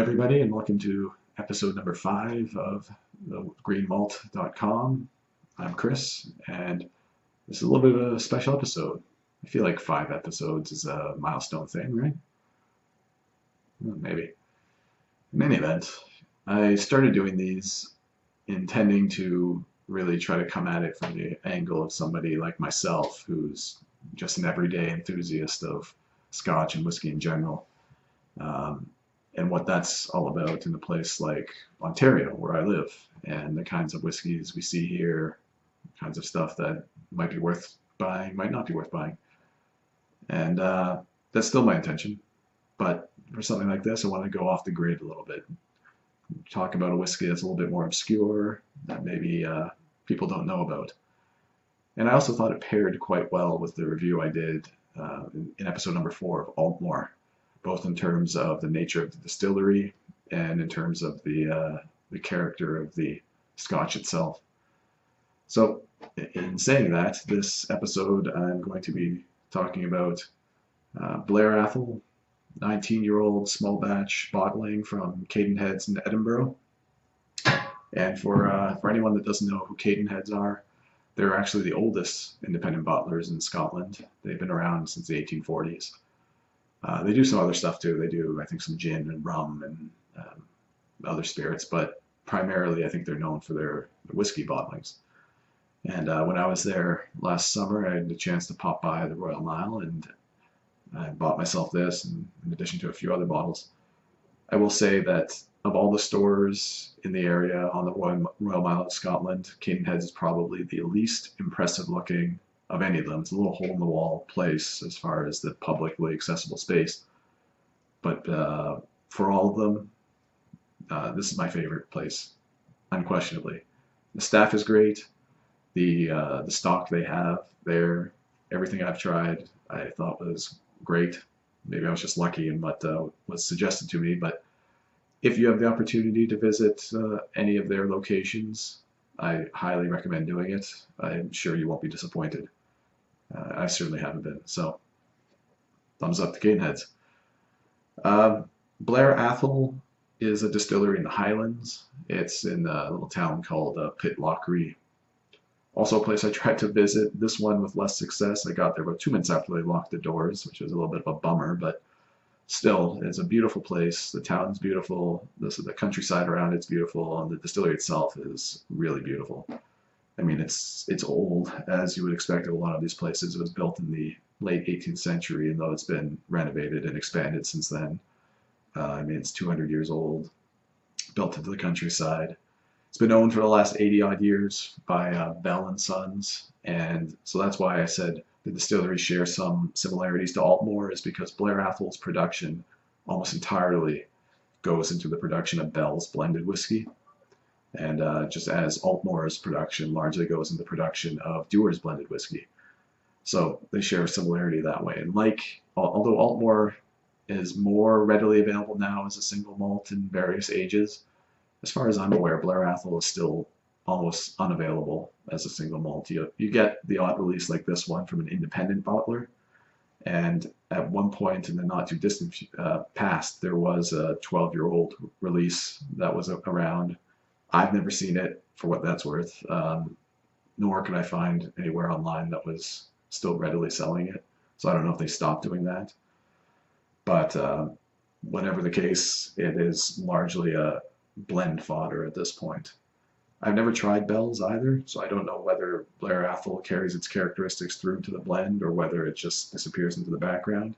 everybody, and welcome to episode number 5 of the greenmalt.com. I'm Chris, and this is a little bit of a special episode. I feel like 5 episodes is a milestone thing, right? Well, maybe. In any event, I started doing these intending to really try to come at it from the angle of somebody like myself who's just an everyday enthusiast of Scotch and whiskey in general. And what that's all about in a place like Ontario, where I live, and the kinds of whiskeys we see here, kinds of stuff that might be worth buying, might not be worth buying. And that's still my intention. But for something like this, I want to go off the grid a little bit. Talk about a whiskey that's a little bit more obscure, that maybe people don't know about. And I also thought it paired quite well with the review I did in episode number 4 of Altmore, both in terms of the nature of the distillery and in terms of the character of the Scotch itself. So in saying that, this episode I'm going to be talking about Blair Athol, 19-year-old small batch bottling from Cadenheads in Edinburgh. And for anyone that doesn't know who Cadenheads are, they're actually the oldest independent bottlers in Scotland. They've been around since the 1840s. They do some other stuff too. They do, I think, some gin and rum and other spirits, but primarily I think they're known for their whiskey bottlings. And when I was there last summer, I had the chance to pop by the Royal Mile, and I bought myself this, in addition to a few other bottles. I will say that of all the stores in the area on the Royal Mile of Scotland, Cadenhead is probably the least impressive looking of any of them. It's a little hole-in-the-wall place as far as the publicly accessible space. But for all of them, this is my favorite place, unquestionably. The staff is great. The stock they have there, everything I've tried, I thought was great. Maybe I was just lucky in what was suggested to me, but if you have the opportunity to visit any of their locations, I highly recommend doing it. I'm sure you won't be disappointed. I certainly haven't been. So, thumbs up to Cadenheads. Blair Athol is a distillery in the Highlands. It's in a little town called Pitlochry. Also a place I tried to visit, this one with less success. I got there about 2 minutes after they locked the doors, which was a little bit of a bummer, but still, it's a beautiful place. The town's beautiful. The countryside around it's beautiful, and the distillery itself is really beautiful. I mean, it's old, as you would expect of a lot of these places. It was built in the late 18th century, and though it's been renovated and expanded since then, I mean, it's 200 years old, built into the countryside. It's been owned for the last 80-odd years by Bell and Sons, and so that's why I said the distillery shares some similarities to Altmore, is because Blair Athol's production almost entirely goes into the production of Bell's blended whiskey. And just as Altmore's production largely goes into production of Dewar's blended whiskey. So they share a similarity that way. And although Altmore is more readily available now as a single malt in various ages, as far as I'm aware, Blair Athol is still almost unavailable as a single malt. You get the odd release like this one from an independent bottler. And at one point in the not too distant past, there was a 12-year-old release that was around. I've never seen it, for what that's worth, nor could I find anywhere online that was still readily selling it. So I don't know if they stopped doing that. But whatever the case, it is largely a blend fodder at this point. I've never tried Bell's either, so I don't know whether Blair Athol carries its characteristics through to the blend or whether it just disappears into the background.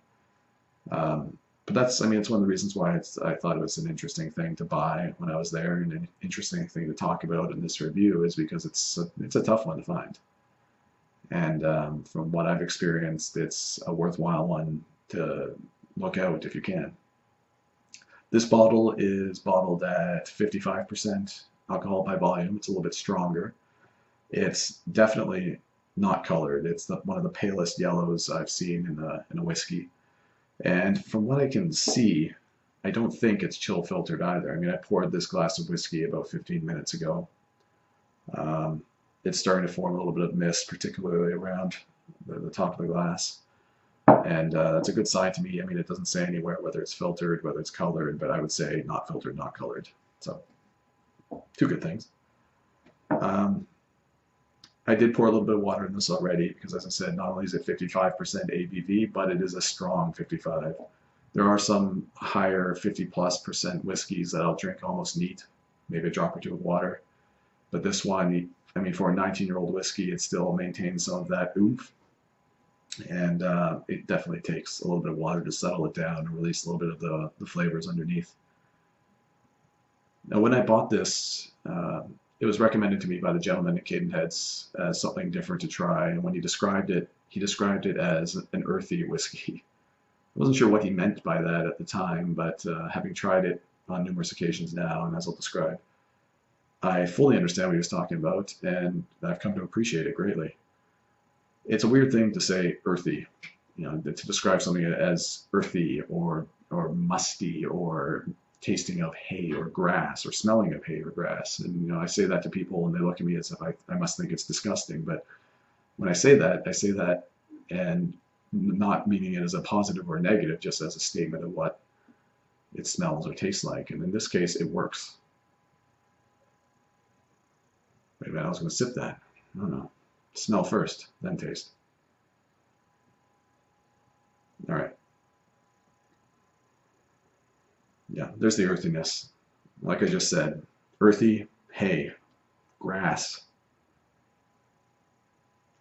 But that's, I mean, it's one of the reasons why I thought it was an interesting thing to buy when I was there, and an interesting thing to talk about in this review is because it's a tough one to find. And from what I've experienced, it's a worthwhile one to look out if you can. This bottle is bottled at 55% alcohol by volume. It's a little bit stronger. It's definitely not colored. It's one of the palest yellows I've seen in a whiskey. And from what I can see, I don't think it's chill filtered either. I mean, I poured this glass of whiskey about 15 minutes ago. It's starting to form a little bit of mist, particularly around the top of the glass. And that's a good sign to me. I mean, it doesn't say anywhere whether it's filtered, whether it's colored, but I would say not filtered, not colored. So, two good things. I did pour a little bit of water in this already because, as I said, not only is it 55% ABV, but it is a strong 55. There are some higher 50+% whiskeys that I'll drink almost neat, maybe a drop or two of water. But this one, I mean, for a 19-year-old whiskey, it still maintains some of that oomph. And it definitely takes a little bit of water to settle it down and release a little bit of the flavors underneath. Now, when I bought this, it was recommended to me by the gentleman at Cadenhead's as something different to try. And when he described it as an earthy whiskey. I wasn't sure what he meant by that at the time, but having tried it on numerous occasions now, and as I'll describe, I fully understand what he was talking about, and I've come to appreciate it greatly. It's a weird thing to say earthy, to describe something as earthy or musty or tasting of hay or grass or smelling of hay or grass. And I say that to people and they look at me as if I must think it's disgusting. But when I say that and not meaning it as a positive or negative, just as a statement of what it smells or tastes like. And in this case, it works. Wait a minute, I was going to sip that. I don't know. Smell first, then taste. All right. Yeah, there's the earthiness. Like I just said, earthy, hay, grass.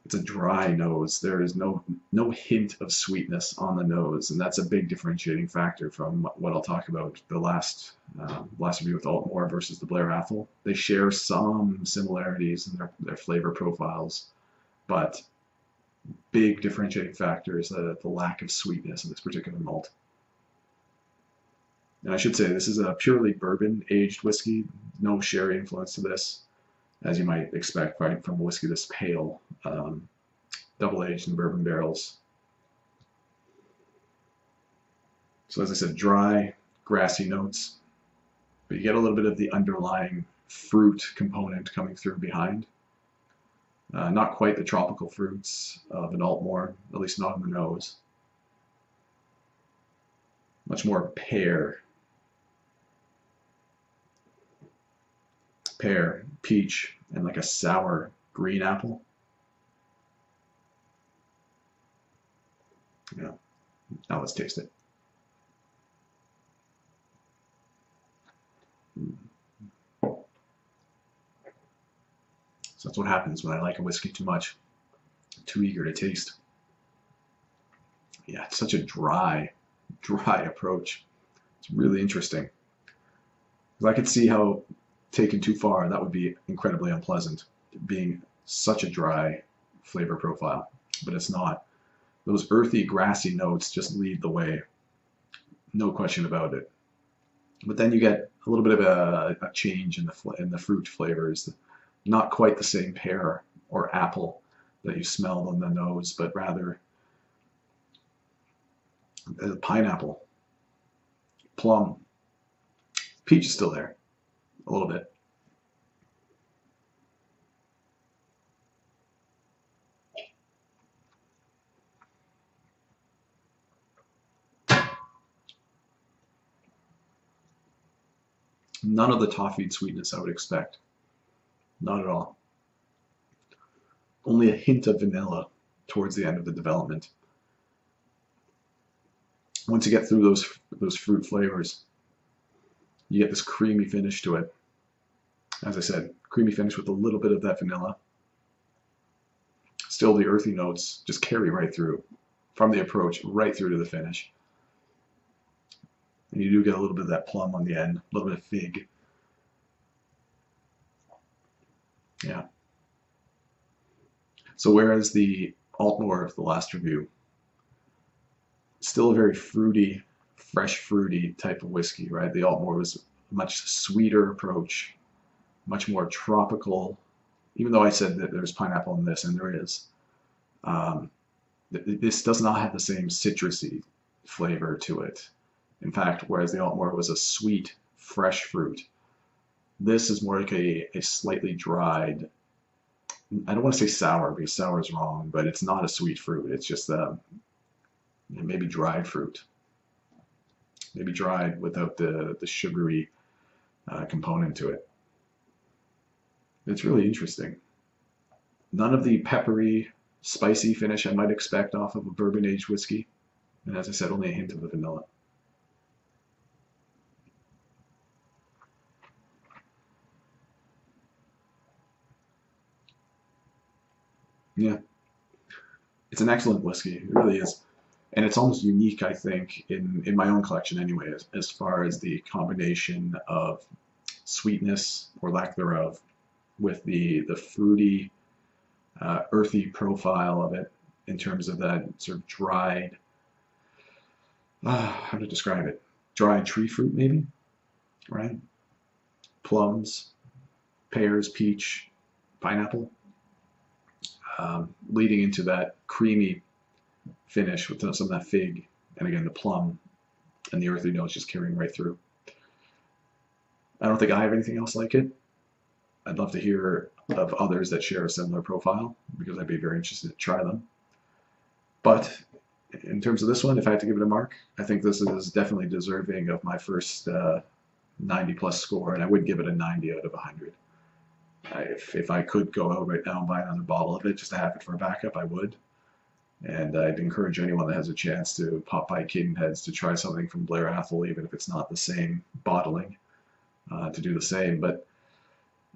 It's a dry nose. There is no hint of sweetness on the nose, and that's a big differentiating factor from what I'll talk about the last review with Altmore versus the Blair Athol. They share some similarities in their flavor profiles, but big differentiating factor is the lack of sweetness in this particular malt. And I should say this is a purely bourbon aged whiskey, no sherry influence to this, as you might expect, right, from a whiskey this pale, double aged in bourbon barrels. So as I said, dry, grassy notes, but you get a little bit of the underlying fruit component coming through behind. Not quite the tropical fruits of an Altmore, at least not in the nose. Much more pear, peach, and like a sour green apple. Yeah. Now let's taste it. So that's what happens when I like a whiskey too much. Too eager to taste. Yeah, it's such a dry approach. It's really interesting. Because I could see how taken too far, that would be incredibly unpleasant, being such a dry flavor profile. But it's not. Those earthy, grassy notes just lead the way. No question about it. But then you get a little bit of a change in the fruit flavors. Not quite the same pear or apple that you smelled on the nose, but rather pineapple, plum, peach is still there, a little bit. None of the toffee sweetness I would expect. Not at all. Only a hint of vanilla towards the end of the development. Once you get through those fruit flavors, you get this creamy finish to it. As I said, creamy finish with a little bit of that vanilla. Still the earthy notes just carry right through, from the approach right through to the finish. And you do get a little bit of that plum on the end, a little bit of fig. Yeah. So whereas the Altmore of the last review, still a very fruity, fresh fruity type of whiskey, right? The Altmore was a much sweeter approach, much more tropical, even though I said that there's pineapple in this, and there is. This does not have the same citrusy flavor to it. In fact, whereas the Altmore was a sweet, fresh fruit, this is more like a slightly dried, I don't want to say sour because sour is wrong, but it's not a sweet fruit. It's just and maybe dried fruit. Maybe dried without the sugary component to it. It's really interesting. None of the peppery, spicy finish I might expect off of a bourbon-aged whiskey. And as I said, only a hint of the vanilla. Yeah, it's an excellent whiskey. It really is. And it's almost unique, I think, in my own collection anyway, as far as the combination of sweetness or lack thereof with the fruity, earthy profile of it in terms of that sort of dried, how to describe it? Dried tree fruit, maybe, right? Plums, pears, peach, pineapple, leading into that creamy finish with some of that fig, and again the plum and the earthy notes just carrying right through. I don't think I have anything else like it. I'd love to hear of others that share a similar profile because I'd be very interested to try them. But in terms of this one, if I had to give it a mark, I think this is definitely deserving of my first 90 plus score, and I would give it a 90 out of 100. If I could go out right now and buy another bottle of it just to have it for a backup, I would. And I'd encourage anyone that has a chance to pop by Cadenhead's to try something from Blair Athol, even if it's not the same bottling, to do the same. But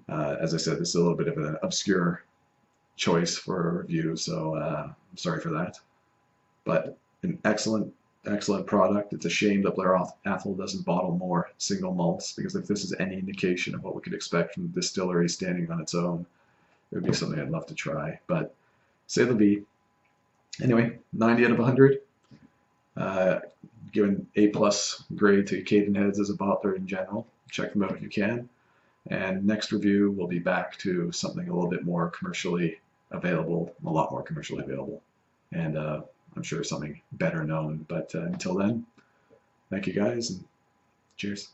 as I said, this is a little bit of an obscure choice for a review, so I'm sorry for that. But an excellent, excellent product. It's a shame that Blair Athol doesn't bottle more single malts, because if this is any indication of what we could expect from the distillery standing on its own, it would be something I'd love to try. But c'est la vie. Anyway, 90 out of 100. Given A+ grade to Cadenheads as a bottler in general. Check them out if you can. And next review, we'll be back to something a little bit more commercially available, a lot more commercially available. And I'm sure something better known. But until then, thank you guys, and cheers.